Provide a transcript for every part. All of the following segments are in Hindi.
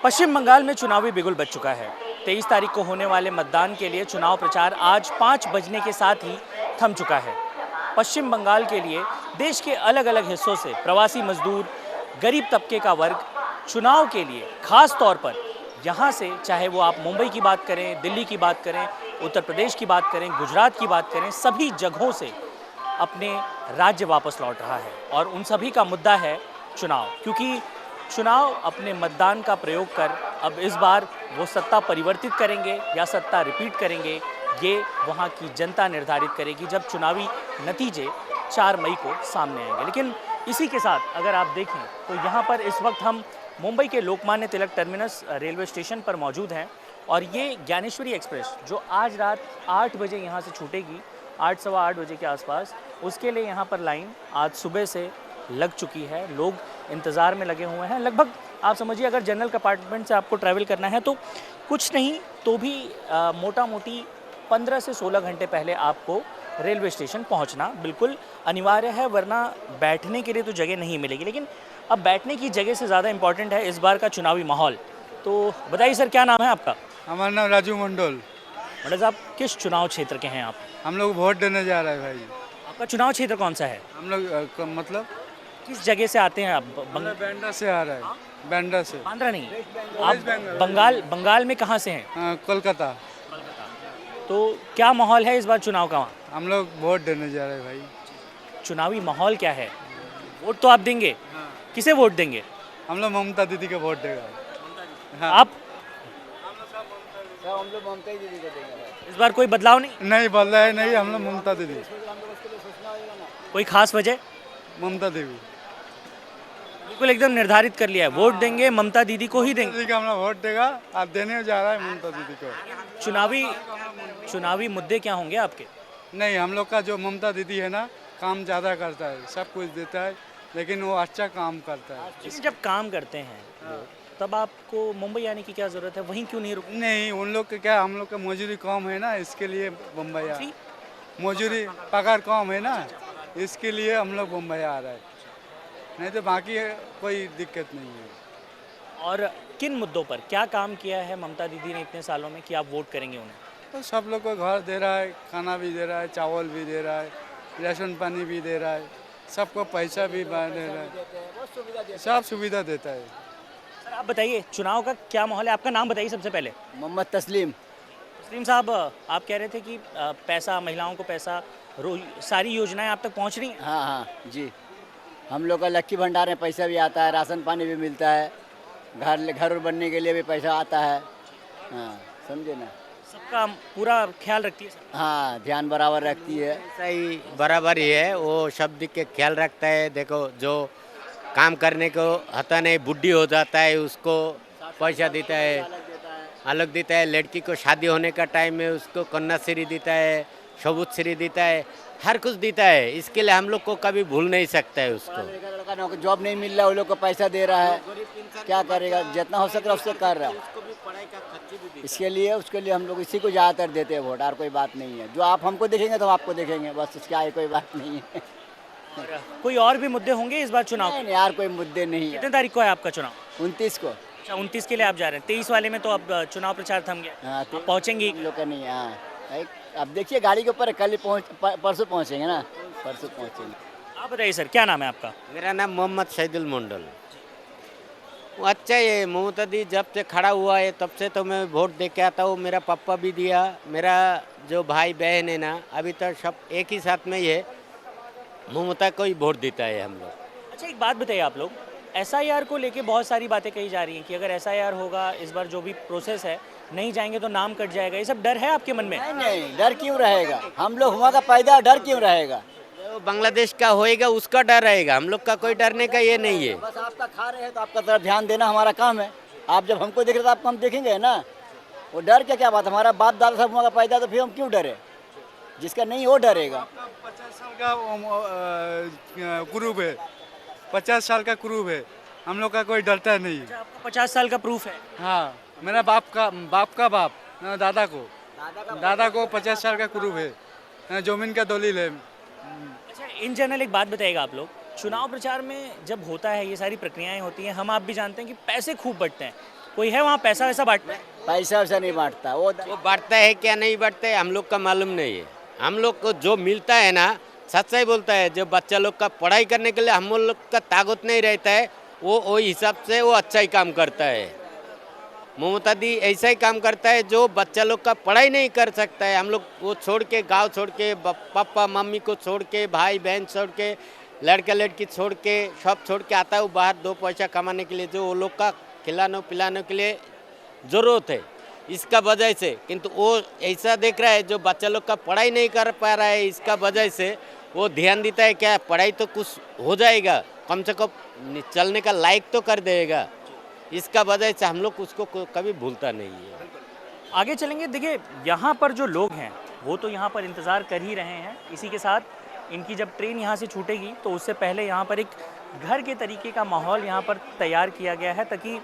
पश्चिम बंगाल में चुनावी बिगुल बज चुका है। 23 तारीख को होने वाले मतदान के लिए चुनाव प्रचार आज 5 बजने के साथ ही थम चुका है। पश्चिम बंगाल के लिए देश के अलग अलग हिस्सों से प्रवासी मजदूर, गरीब तबके का वर्ग चुनाव के लिए खास तौर पर यहाँ से, चाहे वो आप मुंबई की बात करें, दिल्ली की बात करें, उत्तर प्रदेश की बात करें, गुजरात की बात करें, सभी जगहों से अपने राज्य वापस लौट रहा है। और उन सभी का मुद्दा है चुनाव, क्योंकि चुनाव अपने मतदान का प्रयोग कर अब इस बार वो सत्ता परिवर्तित करेंगे या सत्ता रिपीट करेंगे, ये वहाँ की जनता निर्धारित करेगी जब चुनावी नतीजे 4 मई को सामने आएंगे। लेकिन इसी के साथ अगर आप देखें तो यहाँ पर इस वक्त हम मुंबई के Lokmanya Tilak terminus railway station पर मौजूद हैं और ये ज्ञानेश्वरी एक्सप्रेस जो आज रात 8 बजे यहाँ से छूटेगी, 8 सवा 8 बजे के आसपास, उसके लिए यहाँ पर लाइन आज सुबह से लग चुकी है। लोग इंतज़ार में लगे हुए हैं। लगभग आप समझिए अगर जनरल कंपार्टमेंट से आपको ट्रैवल करना है तो कुछ नहीं तो भी मोटा मोटी 15 से 16 घंटे पहले आपको रेलवे स्टेशन पहुंचना बिल्कुल अनिवार्य है, वरना बैठने के लिए तो जगह नहीं मिलेगी। लेकिन अब बैठने की जगह से ज़्यादा इम्पॉर्टेंट है इस बार का चुनावी माहौल। तो बताइए सर, क्या नाम है आपका? हमारा नाम राजू मंडल। मंडल साहब, किस चुनाव क्षेत्र के हैं आप? हम लोग वोट देने जा रहे हैं भाई। आपका चुनाव क्षेत्र कौन सा है? हम लोग मतलब किस जगह से आते हैं आप? बैंड्रा से आ रहे हैं। बैंड्रा से। बांद्रा नहीं, आप बंगाल में कहाँ से हैं? कोलकाता। तो क्या माहौल है इस बार चुनाव का वहाँ? हम लोग वोट देने जा रहे हैं भाई। चुनावी माहौल क्या है? वोट तो आप देंगे? किसे वोट देंगे? हम लोग ममता दीदी का वोट देगा। हाँ। आप? हम लोग ममता दीदी को देंगे। इस बार कोई बदलाव नहीं? नहीं बदला है, नहीं, हम लोग ममता दीदी। कोई खास वजह? ममता देवी। बिल्कुल एकदम निर्धारित कर लिया है, वोट देंगे ममता दीदी को ही देंगे। दीदी का हम लोग वोट देगा। आप देने जा रहा है ममता दीदी को। चुनावी मुद्दे क्या होंगे आपके? नहीं, हम लोग का जो ममता दीदी है ना, काम ज़्यादा करता है, सब कुछ देता है, लेकिन वो अच्छा काम करता है। लेकिन जब काम करते हैं तब आपको मुंबई आने की क्या ज़रूरत है? वहीं क्यों नहीं रुक? नहीं, उन लोग के क्या, हम लोग का मजदूरी कम है ना, इसके लिए मुंबई आ। मजदूरी पगार कम है ना, इसके लिए हम लोग मुंबई आ रहे हैं, नहीं तो बाकी कोई दिक्कत नहीं है। और किन मुद्दों पर क्या काम किया है ममता दीदी ने इतने सालों में कि आप वोट करेंगे उन्हें? तो सब लोग को घर दे रहा है, खाना भी दे रहा है, चावल भी दे रहा है, राशन पानी भी दे रहा है, सबको पैसा भी दे रहा है, सब सुविधा देता है। सर आप बताइए, चुनाव का क्या माहौल है? आपका नाम बताइए सबसे पहले। मोहम्मद तस्लीम। तस्लीम साहब, आप कह रहे थे कि पैसा, महिलाओं को पैसा, सारी योजनाएं आप तक पहुंच रही हैं? हाँ हाँ जी, हम लोग का लक्की भंडार में पैसा भी आता है, राशन पानी भी मिलता है, घर बनने के लिए भी पैसा आता है। हाँ, समझे ना? सबका पूरा ख्याल रखती है सर? हाँ, ध्यान बराबर रखती है। सही बराबर ही है, वो शब्द के ख्याल रखता है। देखो, जो काम करने को होता नहीं, बुढ़ी हो जाता है, उसको पैसा देता है, अलग देता है। लड़की को शादी होने का टाइम में उसको कन्याश्री देता है, सबूत श्री देता है, हर कुछ देता है। इसके लिए हम लोग को कभी भूल नहीं सकता है उसको। लड़का जॉब नहीं मिल रहा, वो लोग को पैसा दे रहा है, क्या करेगा? जितना हो सक रहा है उससे कर रहा है। इसके लिए उसके लिए हम लोग इसी को ज़्यादातर देते हैं वोट, और कोई बात नहीं है। जो आप हमको देखेंगे तो हम आपको देखेंगे, बस इसके आगे कोई बात नहीं है। कोई और भी मुद्दे होंगे इस बार चुनाव? नहीं यार, कोई मुद्दे नहीं है। कितने तारीख को है आपका चुनाव? 29 को। अच्छा, 29 के लिए आप जा रहे हैं। 23 वाले में तो अब चुनाव प्रचार थम गया। हाँ, आप पहुंचेंगे? हम लोग का नहीं। हाँ, अब देखिए गाड़ी के ऊपर, कल परसों पहुँचेंगे ना, परसों पहुँचेंगे। आप बताइए सर, क्या नाम है आपका? मेरा नाम मोहम्मद शहीदुल मंडल। वो अच्छा है, ममता दी जब से खड़ा हुआ है तब से तो मैं वोट दे के आता हूँ। मेरा पापा भी दिया, मेरा जो भाई बहन है ना, अभी तक सब एक ही साथ में ही है, ममता को ही वोट देता है हम लोग। अच्छा, एक बात बताइए, आप लोग SIR को लेके बहुत सारी बातें कही जा रही हैं कि अगर SIR होगा, इस बार जो भी प्रोसेस है, नहीं जाएंगे तो नाम कट जाएगा, ये सब डर है आपके मन में? नहीं नहीं, डर क्यों रहेगा? हम लोग वहाँ का पैदा, डर क्यों रहेगा? जो बांग्लादेश का होएगा उसका डर रहेगा, हम लोग का कोई डरने का ये नहीं है। बस आपका खा रहे हैं तो आपका तरफ ध्यान देना हमारा काम है। आप जब हमको देख रहे तो आपको हम देखेंगे ना, वो डर क्या बात? हमारा बाप दादा सब वहाँ का पैदा, तो फिर हम क्यों डरे? जिसका नहीं वो डरेगा। 50 साल का ग्रुप है, 50 साल का ग्रुप है, हम लोग का कोई डरता नहीं। अच्छा, आपको 50 साल का प्रूफ है? हाँ, मेरा बाप का बाप दादा को 50 साल का ग्रुप है, जमीन का दलील है। अच्छा, इन जनरल एक बात बताइएगा, आप लोग चुनाव प्रचार में जब होता है, ये सारी प्रक्रियाएं होती हैं, हम आप भी जानते हैं कि पैसे खूब बटते हैं, कोई है वहाँ पैसा वैसा बांटना है? पैसा वैसा नहीं बांटता वो। वो बढ़ता है क्या नहीं बढ़ता है हम लोग का मालूम नहीं है। हम लोग को जो मिलता है ना सच्चाई बोलता है, जो बच्चा लोग का पढ़ाई करने के लिए हम लोग का ताकत नहीं रहता है वो हिसाब से वो अच्छा ही काम करता है। ममता दी ऐसा ही काम करता है जो बच्चा लोग का पढ़ाई नहीं कर सकता है। हम लोग वो छोड़ के गांव छोड़ के पापा मम्मी को छोड़ के भाई बहन छोड़ के लड़का लड़की छोड़ के सब छोड़ के आता है वो बाहर 2 पैसा कमाने के लिए, जो वो लोग का खिलाने पिलाने के लिए ज़रूरत है इसका वजह से। किंतु वो ऐसा देख रहा है जो बच्चा लोग का पढ़ाई नहीं कर पा रहा है, इसका वजह से वो ध्यान देता है क्या पढ़ाई तो कुछ हो जाएगा, कम से कम चलने का लायक तो कर देगा। इसका वजह से हम लोग उसको कभी भूलता नहीं है। आगे चलेंगे। देखिए यहाँ पर जो लोग हैं वो तो यहाँ पर इंतज़ार कर ही रहे हैं। इसी के साथ इनकी जब ट्रेन यहाँ से छूटेगी तो उससे पहले यहाँ पर एक घर के तरीके का माहौल यहाँ पर तैयार किया गया है, ताकि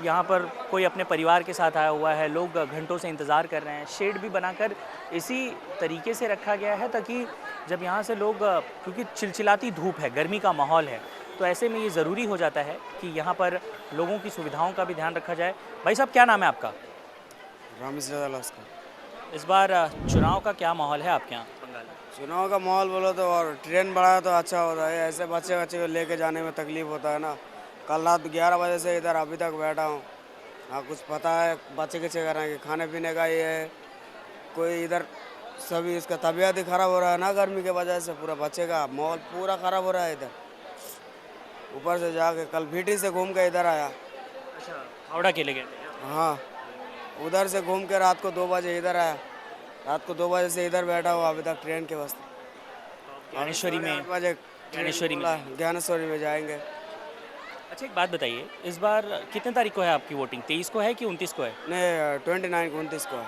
यहाँ पर कोई अपने परिवार के साथ आया हुआ है, लोग घंटों से इंतज़ार कर रहे हैं। शेड भी बनाकर इसी तरीके से रखा गया है ताकि जब यहाँ से लोग, क्योंकि चिलचिलाती धूप है, गर्मी का माहौल है, तो ऐसे में ये ज़रूरी हो जाता है कि यहाँ पर लोगों की सुविधाओं का भी ध्यान रखा जाए। भाई साहब क्या नाम है आपका? रामेश लस्कर। इस बार चुनाव का क्या माहौल है आपके यहाँ बंगाल में? चुनाव का माहौल बोलो तो और ट्रेन बढ़ाया तो अच्छा होता है। ऐसे बच्चे को लेके जाने में तकलीफ होता है ना। कल रात 11 बजे से इधर अभी तक बैठा हूँ। हाँ कुछ पता है बच्चे के कर रहे हैं कि खाने पीने का ये है, कोई इधर सभी इसका तबीयत ही ख़राब हो रहा है ना गर्मी के वजह से। पूरा बच्चे का माहौल पूरा ख़राब हो रहा है इधर। ऊपर से जाके कल भीटी से घूम के इधर आया। अच्छा, हावड़ा के लिए गए थे? हाँ उधर से घूम के रात को 2 बजे इधर आया। रात को 2 बजे से इधर बैठा हुआ अभी तक ट्रेन के वास्ते। ज्ञानेश्वरी में? 8 बजे ज्ञानेश्वरी में जाएंगे। अच्छा एक बात बताइए, इस बार कितने तारीख को है आपकी वोटिंग? 23 को है कि 29 को है? नहीं 29 को 29 को है।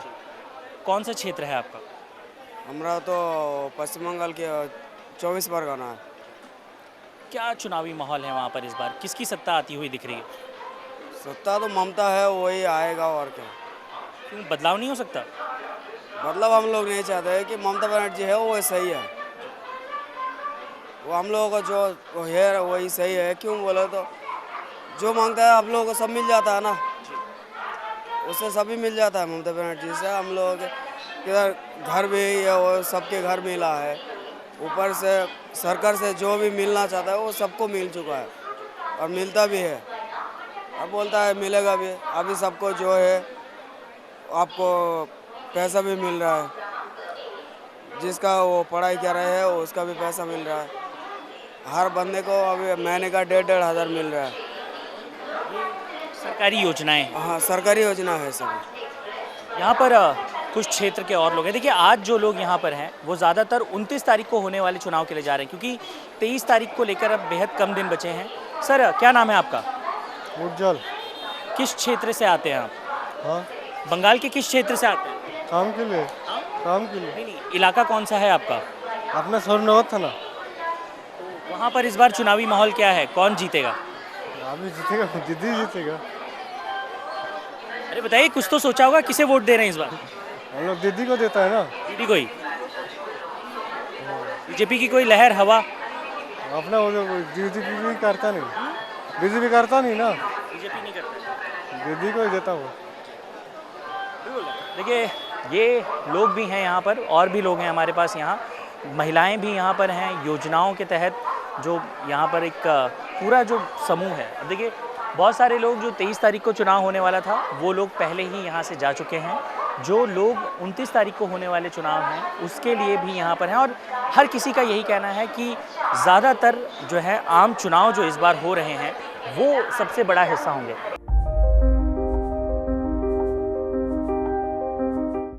कौन सा क्षेत्र है आपका? हमारा तो पश्चिम बंगाल के 24 परगना है। क्या चुनावी माहौल है वहाँ पर इस बार? किसकी सत्ता आती हुई दिख रही है? सत्ता तो ममता है, वही आएगा और क्या। क्यों बदलाव नहीं हो सकता? मतलब हम लोग नहीं चाहते हैं कि ममता बनर्जी है वो सही है। वो हम लोगों का जो है वही सही है। क्यों बोले तो जो मांगता है हम लोगों को सब मिल जाता है ना, उससे सभी मिल जाता है। ममता बनर्जी से हम लोगों के इधर घर भी है, वो सबके घर मिला है। ऊपर से सरकार से जो भी मिलना चाहता है वो सबको मिल चुका है और मिलता भी है। अब बोलता है मिलेगा भी। अभी सबको जो है आपको पैसा भी मिल रहा है, जिसका वो पढ़ाई कर रहे हैं उसका भी पैसा मिल रहा है। हर बंदे को अभी महीने का 1,500 हज़ार मिल रहा है। सरकारी योजनाएं? हाँ सरकारी योजना है सब। यहाँ पर कुछ क्षेत्र के और लोग हैं। देखिए आज जो लोग यहाँ पर हैं वो ज़्यादातर 29 तारीख को होने वाले चुनाव के लिए जा रहे हैं, क्योंकि 23 तारीख को लेकर अब बेहद कम दिन बचे हैं। सर क्या नाम है आपका? उज्जवल। किस क्षेत्र से आते हैं आप? हाँ बंगाल के किस क्षेत्र से आते हैं? काम के लिए। काम के लिए। नहीं, इलाका कौन सा है आपका? अपना स्वर्णवत था ना। वहाँ पर इस बार चुनावी माहौल क्या है, कौन जीतेगा? अभी जीतेगा, दीदी जीतेगा। अरे बताइए, कुछ तो सोचा होगा, किसे वोट दे रहे हैं इस बार? हम लोग दीदी को देता है ना। दीदी को ही? बीजेपी की कोई लहर हवा? अपना वो बीजेपी भी करता नहीं, बीजेपी करता नहीं ना, बीजेपी नहीं करता, दीदी को ही देता वो। देखिए ये लोग भी हैं यहाँ पर, और भी लोग हैं हमारे पास यहाँ, महिलाएं भी यहाँ पर हैं। योजनाओं के तहत जो यहाँ पर एक पूरा जो समूह है, अब देखिए बहुत सारे लोग जो 23 तारीख को चुनाव होने वाला था वो लोग पहले ही यहाँ से जा चुके हैं। जो लोग 29 तारीख को होने वाले चुनाव हैं उसके लिए भी यहाँ पर हैं, और हर किसी का यही कहना है कि ज़्यादातर जो है आम चुनाव जो इस बार हो रहे हैं वो सबसे बड़ा हिस्सा होंगे।